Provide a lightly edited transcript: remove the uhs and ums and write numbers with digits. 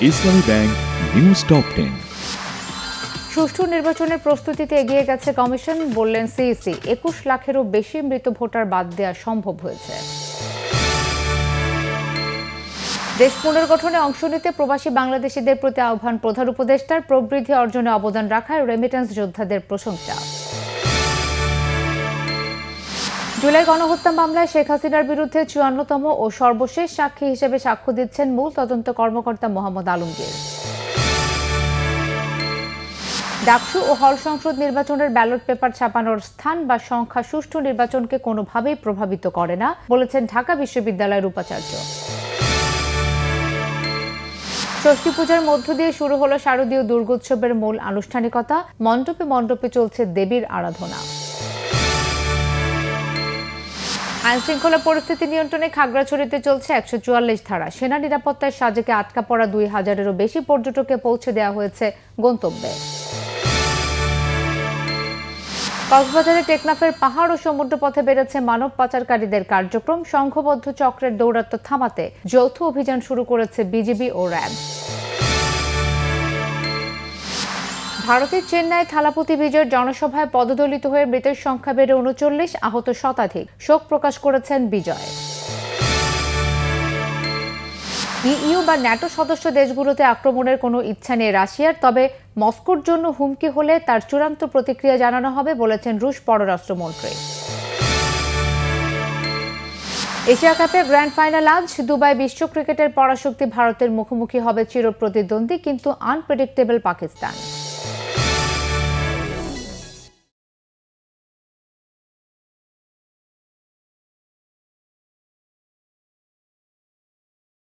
ইসলামী bank news top 10। সুষ্ঠু নির্বাচনের প্রস্তুতিতে এগিয়ে গেছে কমিশন, বললেন সিইসি। ২১ লাখেরও বেশি মৃত ভোটার বাদ দেওয়া সম্ভব হয়েছে। দেশ পুনর্গঠনে অংশ নিতে প্রবাসী বাংলাদেশিদের প্রতি আহ্বান প্রধান উপদেষ্টার। প্রবৃদ্ধি অর্জনে অবদান রাখায় রেমিটেন্স যোদ্ধাদের প্রশংসা। জুলাই গণহত্যা মামলায় শেখ হাসিনার বিরুদ্ধে ৫৪তম ও সর্বশেষ সাক্ষী হিসেবে সাক্ষ্য দিচ্ছেন মূল তদন্ত কর্মকর্তা মোহাম্মদ আলমগীর। ডাকসু ও হল সংসদ নির্বাচনের ব্যালট পেপার ছাপানোর স্থান বা সংখ্যা সুষ্ঠু নির্বাচনকে কোনোভাবেই প্রভাবিত করে না, বলেছেন ঢাকা বিশ্ববিদ্যালয়ের উপাচার্য। ষষ্ঠী পূজার মধ্য দিয়ে শুরু হলো শারদীয় দুর্গোৎসবের মূল আনুষ্ঠানিকতা। মণ্ডপে মণ্ডপে চলছে দেবীর আরাধনা। আইনশৃঙ্খলা পরিস্থিতি নিয়ন্ত্রণে খাগড়াছড়িতে চলছে ১৪৪ ধারা। সেনা নিরাপত্তার সাজেকে আটকা পড়া ২,০০০-এরও বেশি পর্যটককে পৌঁছে দেওয়া হয়েছে গন্তব্যে। কক্সবাজারে টেকনাফের পাহাড় ও সমুদ্র পথে বেড়েছে মানব পাচারকারীদের কার্যক্রম। সংঘবদ্ধ চক্রের দৌরাত্ম্য থামাতে যৌথ অভিযান শুরু করেছে বিজিবি ও র্যাব। ভারতের চেন্নাই থালাপতি বিজয়ের জনসভায় পদদলিত হয়ে মৃতের সংখ্যা বেড়ে ৩৯, আহত শতাধিক। শোক প্রকাশ করেছেন বিজয়। ইইউ বা ন্যাটো সদস্য দেশগুলোতে আক্রমণের কোনো ইচ্ছা নেই রাশিয়ার, তবে মস্কোর জন্য হুমকি হলে তার চূড়ান্ত প্রতিক্রিয়া জানানো হবে, বলেছেন রুশ পররাষ্ট্রমন্ত্রী। এশিয়া কাপের গ্র্যান্ড ফাইনাল আজ। দুবাই বিশ্ব ক্রিকেটের পরাশক্তি ভারতের মুখোমুখি হবে চিরপ্রতিদ্বন্দ্বী কিন্তু আনপ্রেডিক্টেবল পাকিস্তান।